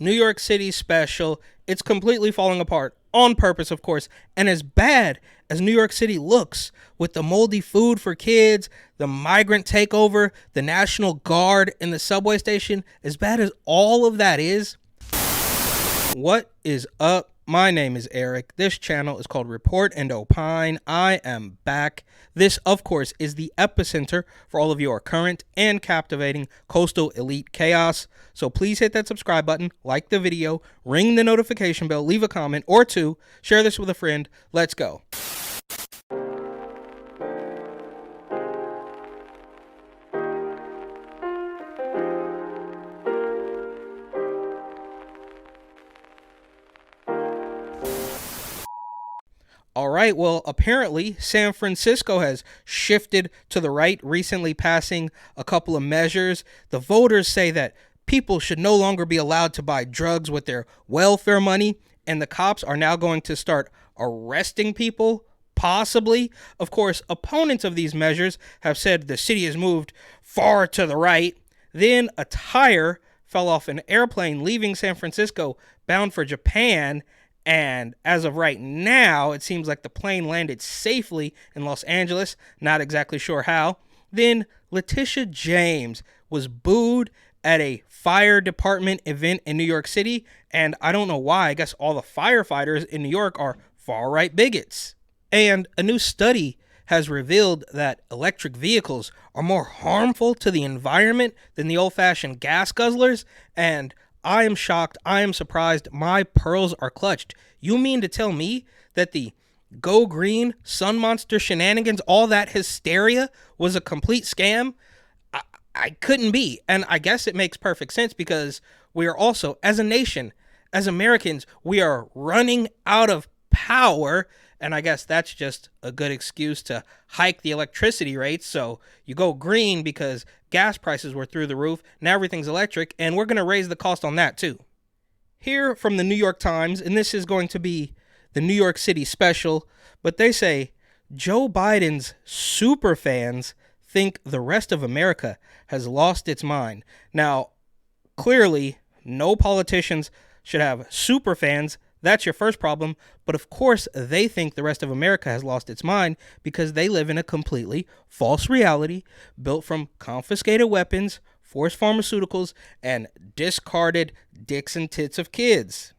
New York City special. It's completely falling apart on purpose, of course. And as bad as New York City looks, with the moldy food for kids, the migrant takeover, the National Guard in the subway station, as bad as all of that is, what is up? My name is Eric. This channel is called Report and Opine. I am back. This, of course, is the epicenter for all of your current and captivating coastal elite chaos. So please hit that subscribe button, like the video, ring the notification bell, leave a comment or two, share this with a friend. Let's go. All right, well, apparently San Francisco has shifted to the right, recently passing a couple of measures. The voters say that people should no longer be allowed to buy drugs with their welfare money, and the cops are now going to start arresting people, possibly. Of course, opponents of these measures have said the city has moved far to the right. Then a tire fell off an airplane leaving San Francisco bound for Japan. And as of right now, it seems like the plane landed safely in Los Angeles. Not exactly sure how. Then Letitia James was booed at a fire department event in New York City. And I don't know why. I guess all the firefighters in New York are far-right bigots. And a new study has revealed that electric vehicles are more harmful to the environment than the old-fashioned gas guzzlers. And I am shocked. I am surprised. My pearls are clutched. You mean to tell me that the Go Green, Sun Monster shenanigans, all that hysteria was a complete scam? I couldn't be. And I guess it makes perfect sense because we are also, as a nation, as Americans, we are running out of power. And I guess that's just a good excuse to hike the electricity rates. So you go green because gas prices were through the roof. Now everything's electric, and we're going to raise the cost on that too. Here from the New York Times, and this is going to be the New York City special, but they say Joe Biden's super fans think the rest of America has lost its mind. Now, clearly, no politicians should have super fans. That's your first problem. But of course, they think the rest of America has lost its mind because they live in a completely false reality built from confiscated weapons, forced pharmaceuticals, and discarded dicks and tits of kids.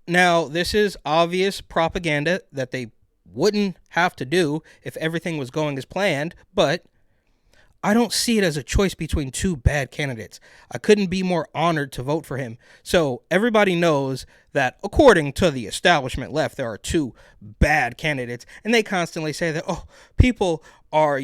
Now, this is obvious propaganda that they wouldn't have to do if everything was going as planned, but I don't see it as a choice between two bad candidates. I couldn't be more honored to vote for him. So everybody knows that according to the establishment left, there are two bad candidates. And they constantly say that, oh, people are,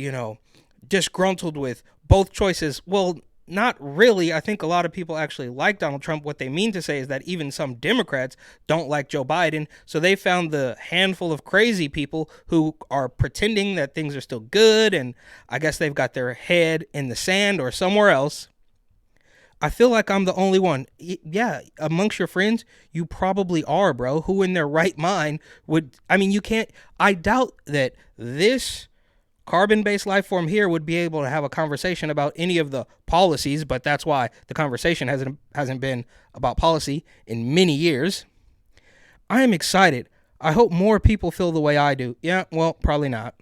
disgruntled with both choices. Well, not really. I think a lot of people actually like Donald Trump. What they mean to say is that even some Democrats don't like Joe Biden. So they found the handful of crazy people who are pretending that things are still good. And I guess they've got their head in the sand or somewhere else. I feel like I'm the only one. Yeah, amongst your friends, you probably are, bro. Who in their right mind would, you can't, I doubt that this carbon-based life form here would be able to have a conversation about any of the policies, but that's why the conversation hasn't been about policy in many years. I am excited. I hope more people feel the way I do. Yeah, well, probably not.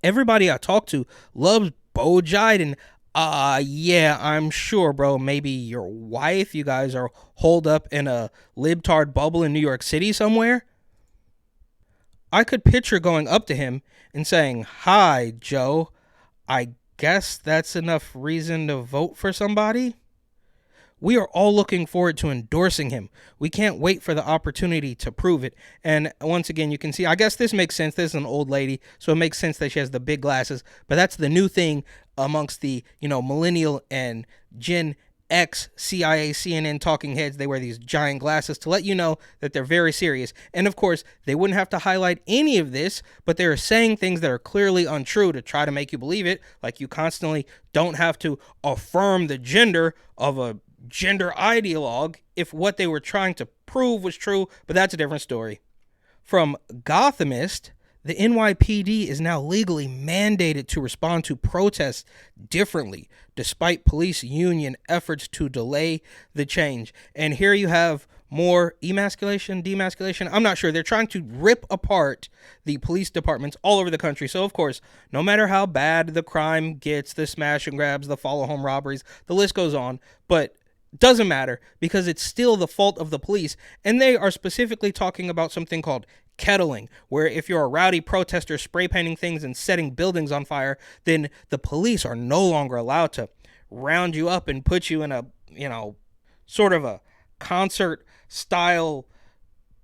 Everybody I talk to loves Bo Biden. Yeah, I'm sure, bro. Maybe your wife, you guys are holed up in a libtard bubble in New York City somewhere. I could picture going up to him and saying, "Hi, Joe. I guess that's enough reason to vote for somebody." We are all looking forward to endorsing him. We can't wait for the opportunity to prove it. And once again, you can see, I guess this makes sense. This is an old lady, so it makes sense that she has the big glasses. But that's the new thing amongst the, millennial and Gen X CIA CNN talking heads. They wear these giant glasses to let you know that they're very serious. And of course, they wouldn't have to highlight any of this, but they're saying things that are clearly untrue to try to make you believe it. Like you constantly don't have to affirm the gender of a gender ideologue if what they were trying to prove was true, but that's a different story. From Gothamist, The NYPD is now legally mandated to respond to protests differently, despite police union efforts to delay the change. And here you have more emasculation, demasculation. I'm not sure. They're trying to rip apart the police departments all over the country. So, of course, no matter how bad the crime gets, the smash and grabs, the follow home robberies, the list goes on. But doesn't matter because it's still the fault of the police. And they are specifically talking about something called kettling, where if you're a rowdy protester spray painting things and setting buildings on fire, then the police are no longer allowed to round you up and put you in a, sort of a concert style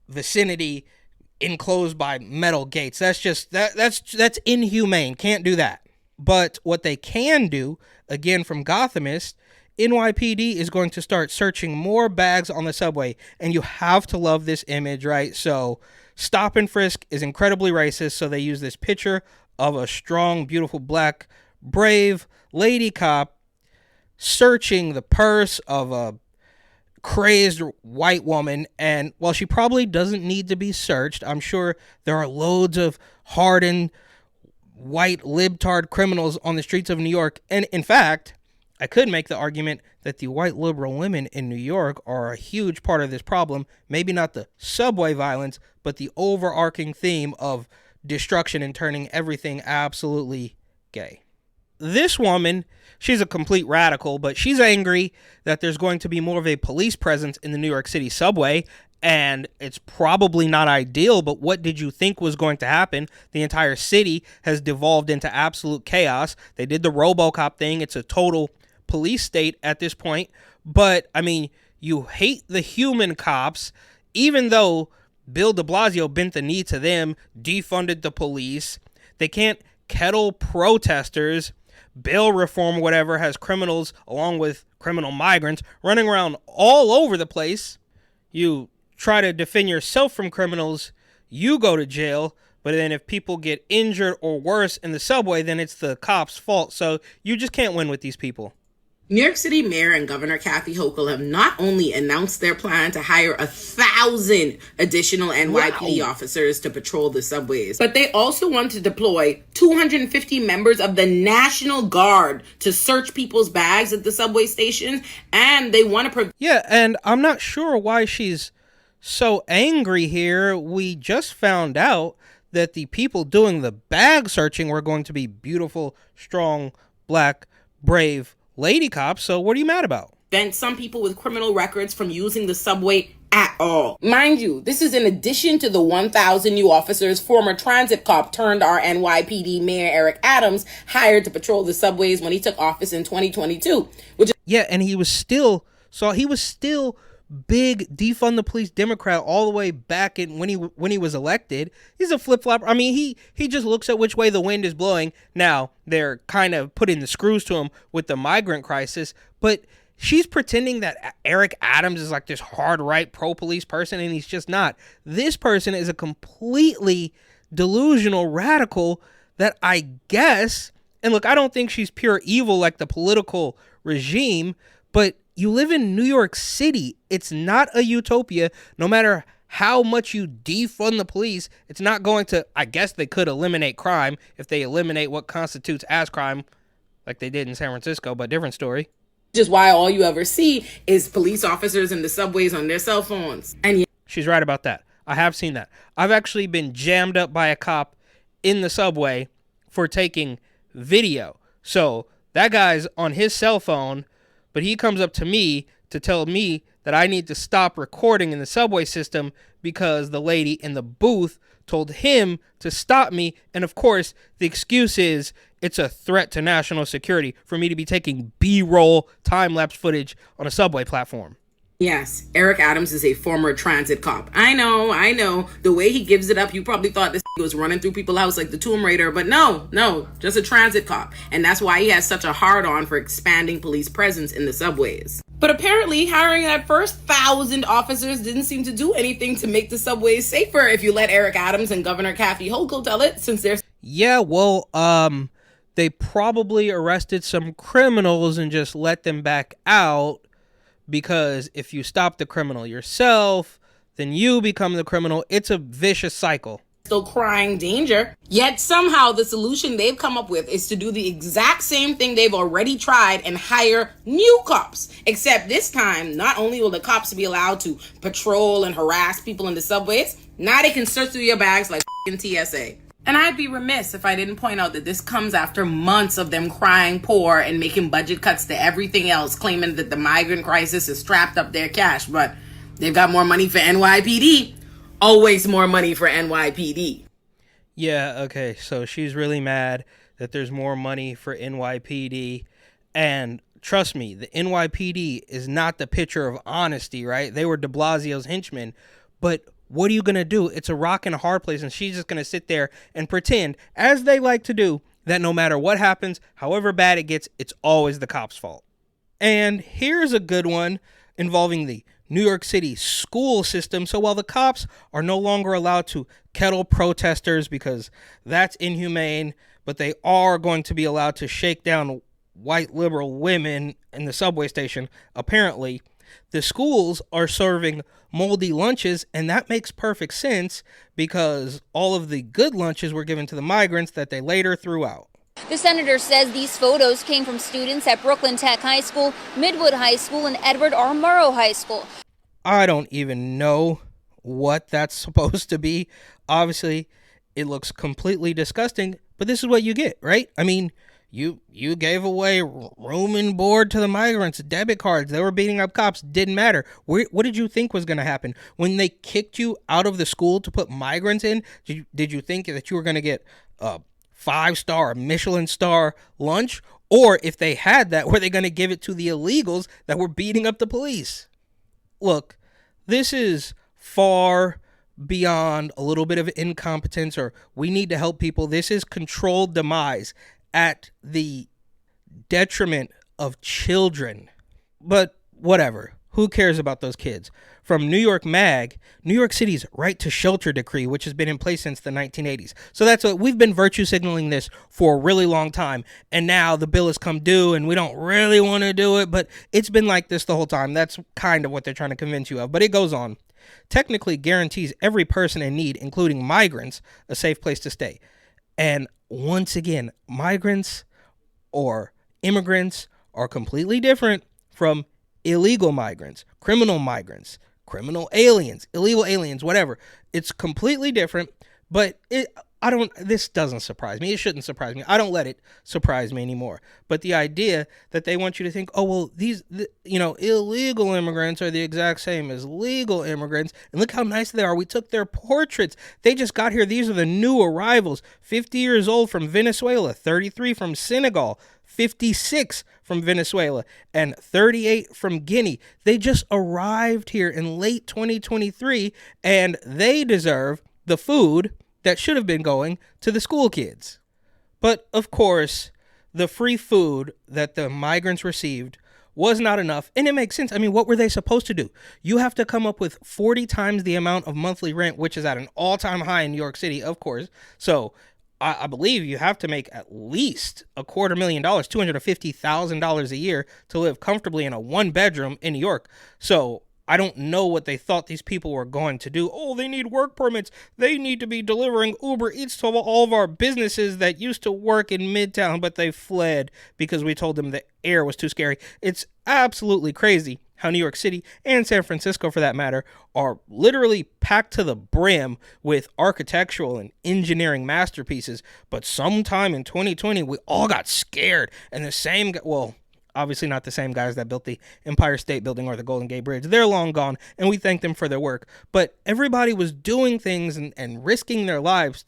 vicinity enclosed by metal gates. That's just that's inhumane. Can't do that. But what they can do, again from Gothamist, NYPD is going to start searching more bags on the subway, and you have to love this image, right? So stop and frisk is incredibly racist, so they use this picture of a strong, beautiful, black, brave lady cop searching the purse of a crazed white woman, and while she probably doesn't need to be searched, I'm sure there are loads of hardened white libtard criminals on the streets of New York. And in fact, I could make the argument that the white liberal women in New York are a huge part of this problem. Maybe not the subway violence, but the overarching theme of destruction and turning everything absolutely gay. This woman, she's a complete radical, but she's angry that there's going to be more of a police presence in the New York City subway, and it's probably not ideal, but what did you think was going to happen? The entire city has devolved into absolute chaos. They did the RoboCop thing. It's a total police state at this point, but I mean, you hate the human cops, even though Bill de Blasio bent the knee to them, defunded the police. They can't kettle protesters. Bail reform, whatever, has criminals along with criminal migrants running around all over the place. You try to defend yourself from criminals, you go to jail, but then if people get injured or worse in the subway, then it's the cops' fault. So you just can't win with these people. New York City Mayor and Governor Kathy Hochul have not only announced their plan to hire 1,000 additional NYPD officers to patrol the subways, but they also want to deploy 250 members of the National Guard to search people's bags at the subway stations, and they want to... Yeah, and I'm not sure why she's so angry here. We just found out that the people doing the bag searching were going to be beautiful, strong, black, brave lady cops, so what are you mad about? Prevent some people with criminal records from using the subway at all. Mind you, this is in addition to the 1,000 new officers former transit cop turned our NYPD Mayor Eric Adams hired to patrol the subways when he took office in 2022. Yeah, and he was still big defund the police Democrat all the way back in when he was elected. He's a flip-flopper. I mean, he just looks at which way the wind is blowing. Now, they're kind of putting the screws to him with the migrant crisis, but she's pretending that Eric Adams is like this hard right pro-police person, and he's just not. This person is a completely delusional radical that I guess, and look, I don't think she's pure evil like the political regime, but you live in New York City. It's not a utopia. No matter how much you defund the police, it's not going to... I guess they could eliminate crime if they eliminate what constitutes as crime, like they did in San Francisco, but different story. Which is why all you ever see is police officers in the subways on their cell phones. And she's right about that. I have seen that. I've actually been jammed up by a cop in the subway for taking video. So that guy's on his cell phone, but he comes up to me to tell me that I need to stop recording in the subway system because the lady in the booth told him to stop me. And of course, the excuse is it's a threat to national security for me to be taking B-roll time-lapse footage on a subway platform. Yes, Eric Adams is a former transit cop. I know. The way he gives it up, you probably thought this was running through people's house like the Tomb Raider, but no, just a transit cop. And that's why he has such a hard-on for expanding police presence in the subways. But apparently, hiring that first 1,000 officers didn't seem to do anything to make the subways safer if you let Eric Adams and Governor Kathy Hochul tell it, since they're... Yeah, well, they probably arrested some criminals and just let them back out. Because if you stop the criminal yourself, then you become the criminal. It's a vicious cycle. still crying danger. Yet somehow the solution they've come up with is to do the exact same thing they've already tried and hire new cops. Except this time, not only will the cops be allowed to patrol and harass people in the subways, now they can search through your bags like TSA. And I'd be remiss if I didn't point out that this comes after months of them crying poor and making budget cuts to everything else, claiming that the migrant crisis has strapped up their cash. But they've got more money for NYPD. Always more money for NYPD. Yeah, okay, so she's really mad that there's more money for NYPD. And trust me, the NYPD is not the picture of honesty, right? They were de Blasio's henchmen. But what are you going to do? It's a rock and a hard place, and she's just going to sit there and pretend, as they like to do, that no matter what happens, however bad it gets, it's always the cops' fault. And here's a good one involving the New York City school system. So while the cops are no longer allowed to kettle protesters because that's inhumane, but they are going to be allowed to shake down white liberal women in the subway station, apparently, the schools are serving moldy lunches, and that makes perfect sense because all of the good lunches were given to the migrants that they later threw out. The senator says these photos came from students at Brooklyn Tech High School, Midwood High School, and Edward R. Murrow High School. I don't even know what that's supposed to be. Obviously, it looks completely disgusting, but this is what you get, right? I mean, you gave away room and board to the migrants, debit cards. They were beating up cops. Didn't matter. What did you think was going to happen? When they kicked you out of the school to put migrants in, did you think that you were going to get a 5-star, Michelin star lunch? Or if they had that, were they going to give it to the illegals that were beating up the police? Look, this is far beyond a little bit of incompetence or we need to help people. This is controlled demise at the detriment of children. But whatever. Who cares about those kids? From New York Mag, New York City's right to shelter decree, which has been in place since the 1980s. So that's what we've been virtue signaling this for a really long time. And now the bill has come due and we don't really want to do it, but it's been like this the whole time. That's kind of what they're trying to convince you of. But it goes on. Technically guarantees every person in need, including migrants, a safe place to stay. And once again, migrants or immigrants are completely different from illegal migrants, criminal aliens, illegal aliens, whatever. It's completely different, but this doesn't surprise me. It shouldn't surprise me. I don't let it surprise me anymore. But the idea that they want you to think, oh, well, illegal immigrants are the exact same as legal immigrants. And look how nice they are. We took their portraits. They just got here. These are the new arrivals. 50 years old from Venezuela, 33 from Senegal, 56 from Venezuela, and 38 from Guinea. They just arrived here in late 2023, and they deserve the food that should have been going to the school kids. But, of course, the free food that the migrants received was not enough, and it makes sense. I mean, what were they supposed to do? You have to come up with 40 times the amount of monthly rent, which is at an all-time high in New York City, of course. So I believe you have to make at least $250,000, $250,000 a year to live comfortably in a one-bedroom in New York. So I don't know what they thought these people were going to do. Oh, they need work permits. They need to be delivering Uber Eats to all of our businesses that used to work in Midtown, but they fled because we told them the air was too scary. It's absolutely crazy how New York City and San Francisco, for that matter, are literally packed to the brim with architectural and engineering masterpieces. But sometime in 2020, we all got scared. And obviously not the same guys that built the Empire State Building or the Golden Gate Bridge. They're long gone, and we thank them for their work. But everybody was doing things and risking their lives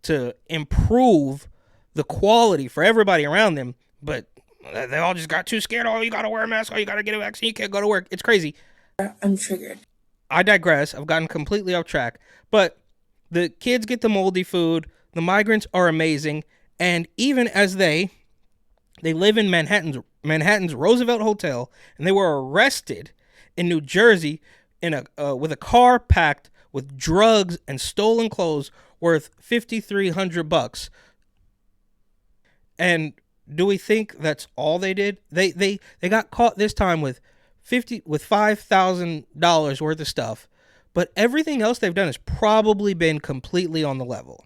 to improve the quality for everybody around them. But they all just got too scared. Oh, you got to wear a mask. Oh, you got to get a vaccine. You can't go to work. It's crazy. I'm triggered. I digress. I've gotten completely off track. But the kids get the moldy food. The migrants are amazing. And even as they live in Manhattan's Roosevelt Hotel, and they were arrested in New Jersey with a car packed with drugs and stolen clothes worth $5,300. And do we think that's all they did? They got caught this time with $5,000 worth of stuff, but everything else they've done has probably been completely on the level.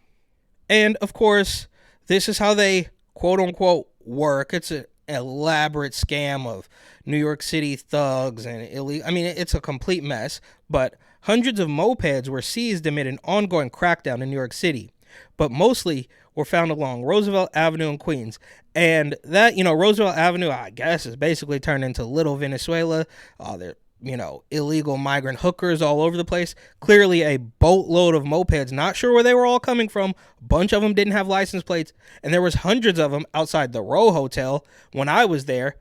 And of course, this is how they quote unquote work. It's an elaborate scam of New York City thugs and illegal. I mean, it's a complete mess, but hundreds of mopeds were seized amid an ongoing crackdown in New York City, but mostly were found along Roosevelt Avenue in Queens. And that, Roosevelt Avenue, I guess, is basically turned into Little Venezuela. There, illegal migrant hookers all over the place. Clearly a boatload of mopeds, not sure where they were all coming from. A bunch of them didn't have license plates, and there was hundreds of them outside the Row Hotel when I was there.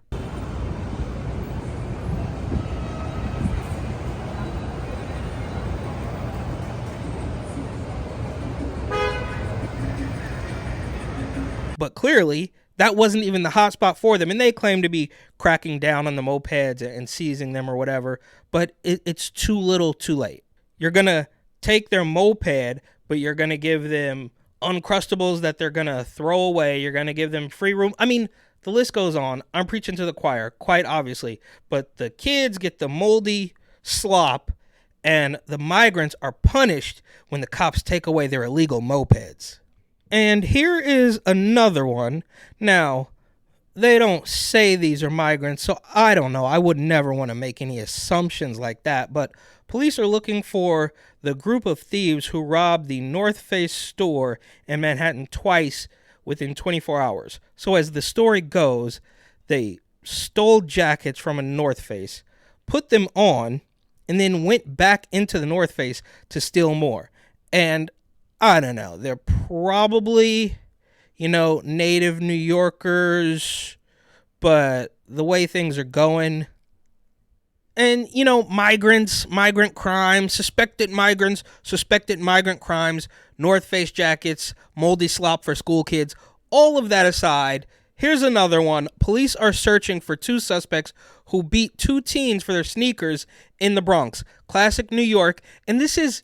But clearly, that wasn't even the hotspot for them, and they claim to be cracking down on the mopeds and seizing them or whatever, but it's too little too late. You're going to take their moped, but you're going to give them Uncrustables that they're going to throw away. You're going to give them free room. I mean, the list goes on. I'm preaching to the choir, quite obviously, but the kids get the moldy slop, and the migrants are punished when the cops take away their illegal mopeds. And here is another one. Now, they don't say these are migrants, so I don't know. I would never want to make any assumptions like that. But police are looking for the group of thieves who robbed the North Face store in Manhattan twice within 24 hours. So as the story goes, they stole jackets from a North Face, put them on, and then went back into the North Face to steal more. And I don't know. They're probably, native New Yorkers, but the way things are going, and, migrants, migrant crimes, suspected migrants, suspected migrant crimes, North Face jackets, moldy slop for school kids, all of that aside, here's another one. Police are searching for two suspects who beat two teens for their sneakers in the Bronx. Classic New York, and this is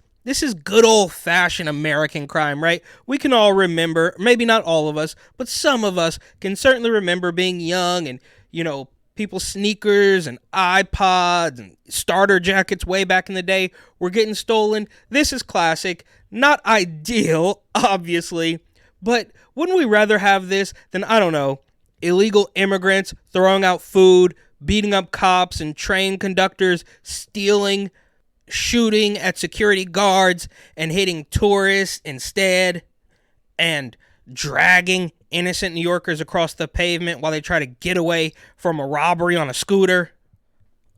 good old-fashioned American crime, right? We can all remember, maybe not all of us, but some of us can certainly remember being young and, people's sneakers and iPods and starter jackets way back in the day were getting stolen. This is classic. Not ideal, obviously, but wouldn't we rather have this than, I don't know, illegal immigrants throwing out food, beating up cops and train conductors, stealing, shooting at security guards and hitting tourists instead, and dragging innocent New Yorkers across the pavement while they try to get away from a robbery on a scooter?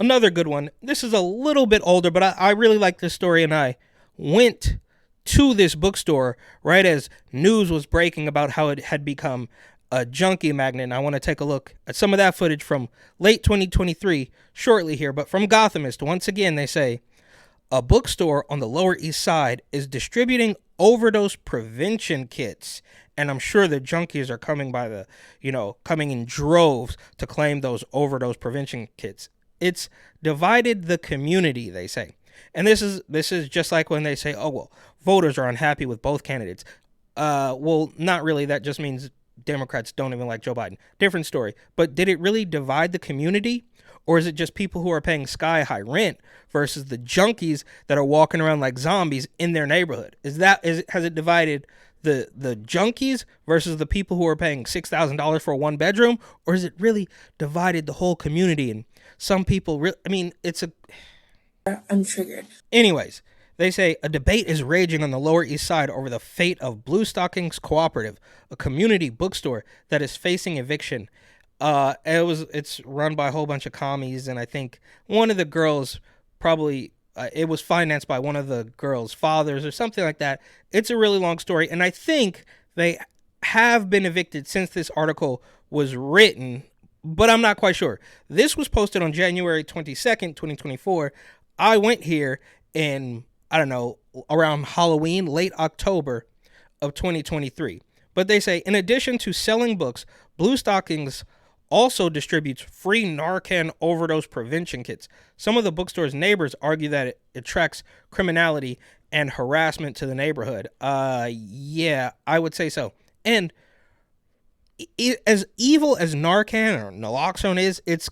Another good one. This is a little bit older, but I really like this story, and I went to this bookstore right as news was breaking about how it had become a junkie magnet. And I want to take a look at some of that footage from late 2023 shortly here, but from Gothamist, once again, they say, a bookstore on the Lower East Side is distributing overdose prevention kits. And I'm sure the junkies are coming coming in droves to claim those overdose prevention kits. It's divided the community, they say. And this is just like when they say, oh, well, voters are unhappy with both candidates. Well, not really. That just means Democrats don't even like Joe Biden. Different story. But did it really divide the community? Or is it just people who are paying sky-high rent versus the junkies that are walking around like zombies in their neighborhood? Has it divided the junkies versus the people who are paying $6,000 for a one-bedroom? Or is it really divided the whole community? And some people, I'm triggered. Anyways, they say a debate is raging on the Lower East Side over the fate of Blue Stockings Cooperative, a community bookstore that is facing eviction. It's run by a whole bunch of commies, and I think one of the girls it was financed by one of the girls' fathers or something like that. It's a really long story, and I think they have been evicted since this article was written, but I'm not quite sure. This was posted on January 22nd, 2024. I went here in, around Halloween, late October of 2023. But they say, in addition to selling books, Blue Stockings also distributes free Narcan overdose prevention kits. Some of the bookstore's neighbors argue that it attracts criminality and harassment to the neighborhood. Yeah, I would say so. And as evil as Narcan or naloxone is, it's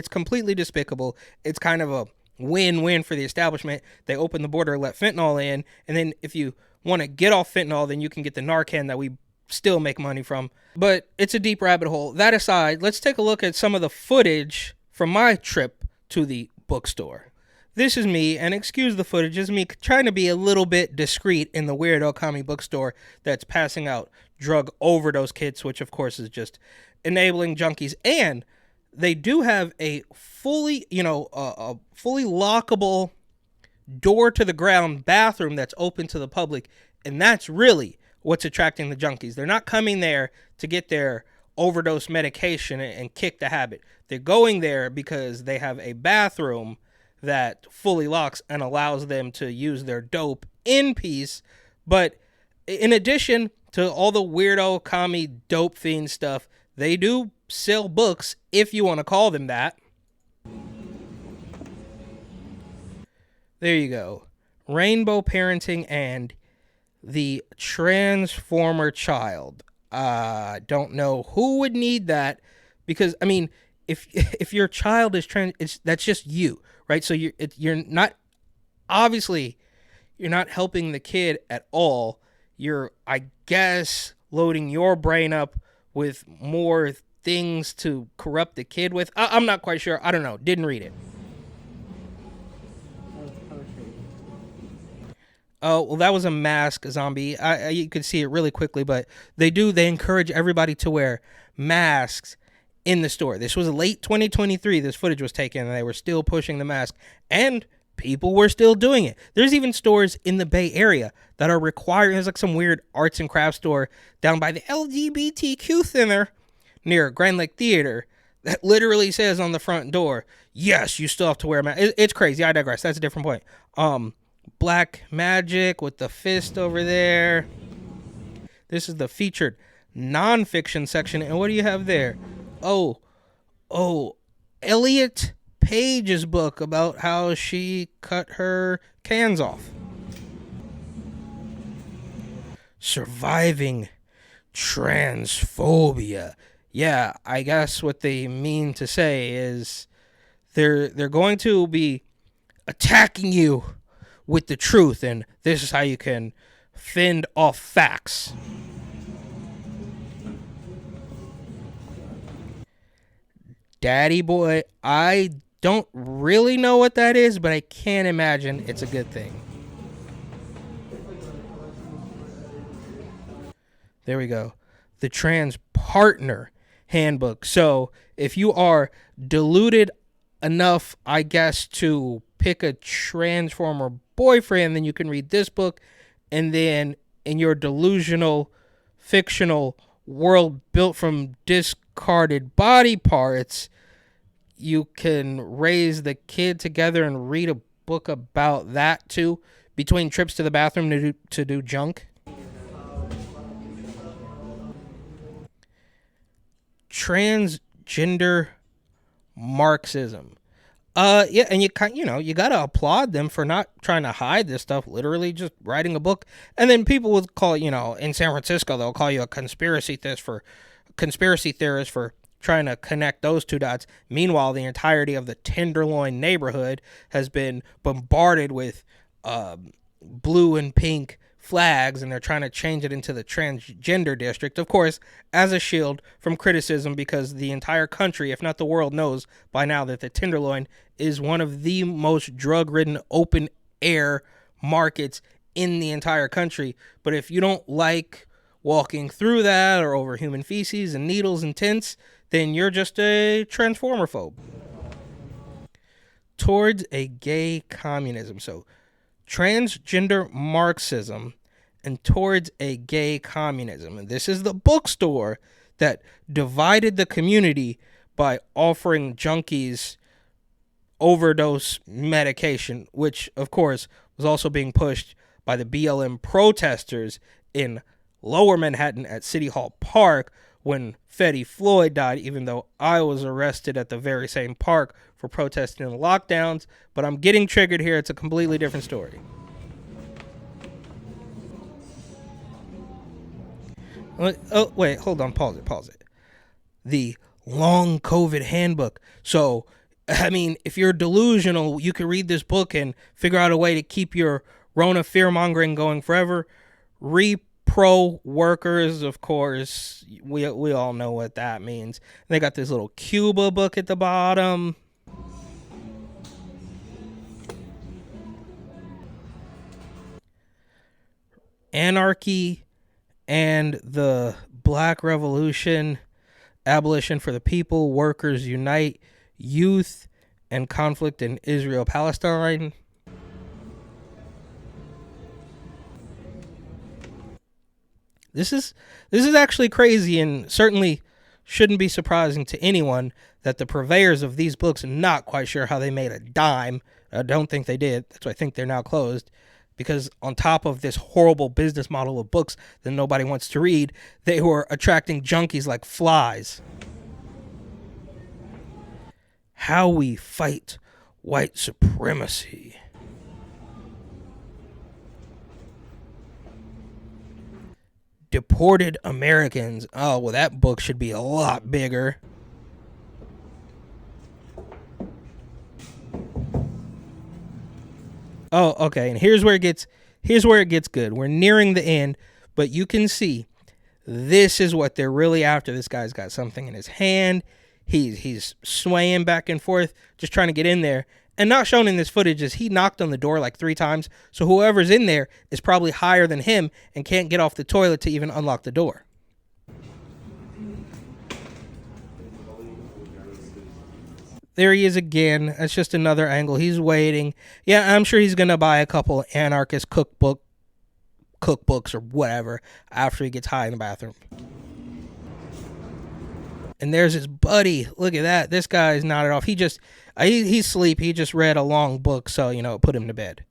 completely despicable. It's kind of a win-win for the establishment. They open the border, let fentanyl in, and then if you want to get off fentanyl, then you can get the Narcan that we still make money from. But it's a deep rabbit hole. That aside, let's take a look at some of the footage from my trip to the bookstore. This is me, and excuse the footage, this is me trying to be a little bit discreet in the Weirdo Commie bookstore that's passing out drug overdose kits, which of course is just enabling junkies. And they do have a fully, a fully lockable door to the ground bathroom that's open to the public, and that's really what's attracting the junkies. They're not coming there to get their overdose medication and kick the habit. They're going there because they have a bathroom that fully locks and allows them to use their dope in peace. But in addition to all the weirdo commie dope fiend stuff, they do sell books, if you want to call them that. There you go. Rainbow Parenting and the Transformer Child. Don't know who would need that, because I mean, if your child is that's just you, right? So you're not, obviously you're not helping the kid at all. You're, I guess, loading your brain up with more things to corrupt the kid with. I'm not quite sure. I don't know. Didn't read it. Oh, well, that was a mask zombie. You could see it really quickly, but they encourage everybody to wear masks in the store. This was late 2023. This footage was taken, and they were still pushing the mask, and people were still doing it. There's even stores in the Bay Area that are requiring, there's like some weird arts and crafts store down by the LGBTQ Center near Grand Lake Theater that literally says on the front door, yes, you still have to wear a mask. It's crazy. I digress. That's a different point. Black Magic with the fist over there. This is the featured nonfiction section. And what do you have there? Oh, Elliot Page's book about how she cut her cans off. Surviving transphobia. Yeah, I guess what they mean to say is they're going to be attacking you with the truth, and this is how you can fend off facts. Daddy boy, I don't really know what that is, but I can't imagine it's a good thing. There we go. The Trans Partner Handbook. So if you are deluded enough, I guess, to pick a transformer boyfriend, then you can read this book, and then in your delusional fictional world built from discarded body parts, you can raise the kid together and read a book about that too, between trips to the bathroom to do junk. Transgender Marxism. Yeah, and you gotta applaud them for not trying to hide this stuff, literally just writing a book. And then people would call, in San Francisco, they'll call you a conspiracy theorist for trying to connect those two dots. Meanwhile, the entirety of the Tenderloin neighborhood has been bombarded with blue and pink flags, and they're trying to change it into the transgender district, of course, as a shield from criticism, because the entire country, if not the world, knows by now that the Tenderloin is one of the most drug-ridden open-air markets in the entire country. But if you don't like walking through that or over human feces and needles and tents, then you're just a transformer phobe. Towards a gay communism. So transgender Marxism and towards a gay communism. And this is the bookstore that divided the community by offering junkies overdose medication, which of course was also being pushed by the BLM protesters in Lower Manhattan at City Hall Park when Freddie Floyd died, even though I was arrested at the very same park for protesting the lockdowns. But I'm getting triggered here. It's a completely different story. Oh, wait, hold on. Pause it. The long COVID handbook. So I mean, if you're delusional, you could read this book and figure out a way to keep your Rona fear-mongering going forever. Repro workers, of course, we all know what that means. They got this little Cuba book at the bottom. Anarchy and the Black Revolution, Abolition for the People, Workers Unite, Youth and Conflict in Israel Palestine. This is actually crazy, and certainly shouldn't be surprising to anyone that the purveyors of these books are not quite sure how they made a dime. I don't think they did. That's why I think they're now closed. Because on top of this horrible business model of books that nobody wants to read, they were attracting junkies like flies. How we fight white supremacy. Deported Americans. Oh, well, that book should be a lot bigger. Oh, okay. And here's where it gets good. We're nearing the end, but you can see this is what they're really after. This guy's got something in his hand. He's swaying back and forth, just trying to get in there. And not shown in this footage is he knocked on the door like 3 times. So whoever's in there is probably higher than him and can't get off the toilet to even unlock the door. There he is again. That's just another angle. He's waiting. Yeah, I'm sure he's going to buy a couple anarchist cookbooks or whatever after he gets high in the bathroom. And there's his buddy. Look at that. This guy's nodded off. He's asleep. He just read a long book, so, it put him to bed.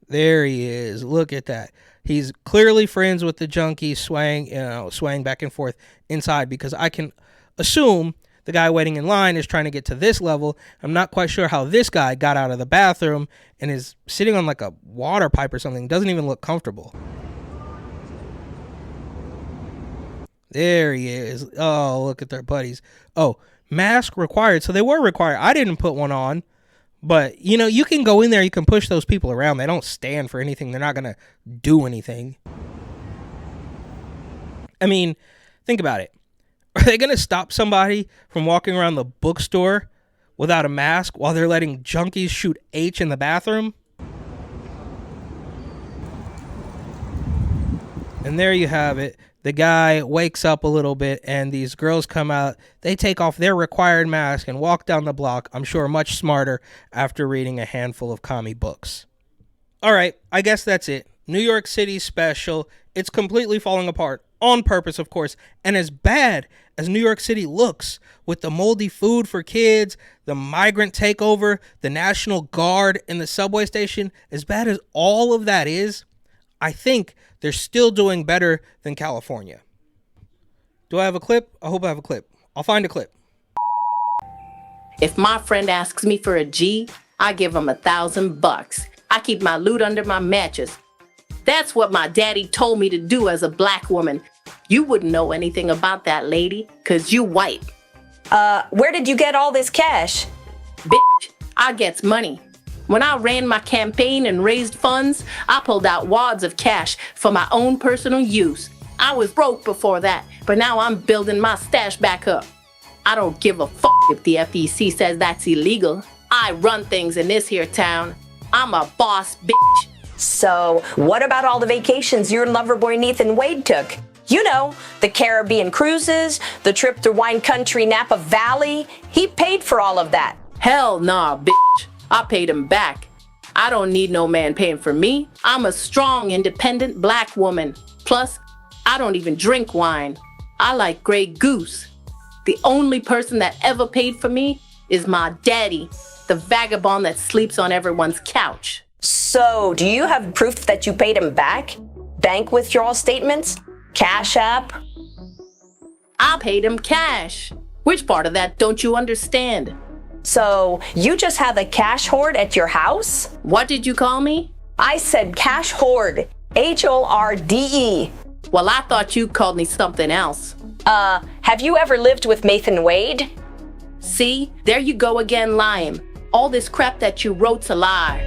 There he is. Look at that. He's clearly friends with the junkie, swaying back and forth inside, because I can assume the guy waiting in line is trying to get to this level. I'm not quite sure how this guy got out of the bathroom and is sitting on like a water pipe or something. Doesn't even look comfortable. There he is. Oh, look at their buddies. Oh, mask required. So they were required. I didn't put one on. But, you can go in there. You can push those people around. They don't stand for anything. They're not going to do anything. I mean, think about it. Are they going to stop somebody from walking around the bookstore without a mask while they're letting junkies shoot H in the bathroom? And there you have it. The guy wakes up a little bit and these girls come out. They take off their required mask and walk down the block, I'm sure much smarter after reading a handful of commie books. All right, I guess that's it. New York City special. It's completely falling apart. On purpose, of course. And as bad as New York City looks, with the moldy food for kids, the migrant takeover, the National Guard in the subway station, as bad as all of that is, I think they're still doing better than California. Do I have a clip? I hope I have a clip. I'll find a clip. If my friend asks me for a G, I give him $1,000. I keep my loot under my mattress. That's what my daddy told me to do as a black woman. You wouldn't know anything about that, lady, 'cause you white. Where did you get all this cash? Bitch, I gets money. When I ran my campaign and raised funds, I pulled out wads of cash for my own personal use. I was broke before that, but now I'm building my stash back up. I don't give a fuck if the FEC says that's illegal. I run things in this here town. I'm a boss, bitch. So, what about all the vacations your lover boy Nathan Wade took? The Caribbean cruises, the trip to wine country Napa Valley. He paid for all of that. Hell nah, bitch. I paid him back. I don't need no man paying for me. I'm a strong, independent black woman. Plus, I don't even drink wine. I like Grey Goose. The only person that ever paid for me is my daddy, the vagabond that sleeps on everyone's couch. So, do you have proof that you paid him back? Bank withdrawal statements? Cash app? I paid him cash. Which part of that don't you understand? So, you just have a cash hoard at your house? What did you call me? I said cash hoard. Horde. Well, I thought you called me something else. Have you ever lived with Nathan Wade? See, there you go again lying. All this crap that you wrote's a lie.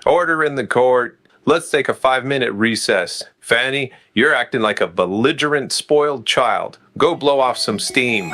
Order in the court. Let's take a 5-minute recess. Fanny, you're acting like a belligerent, spoiled child. Go blow off some steam.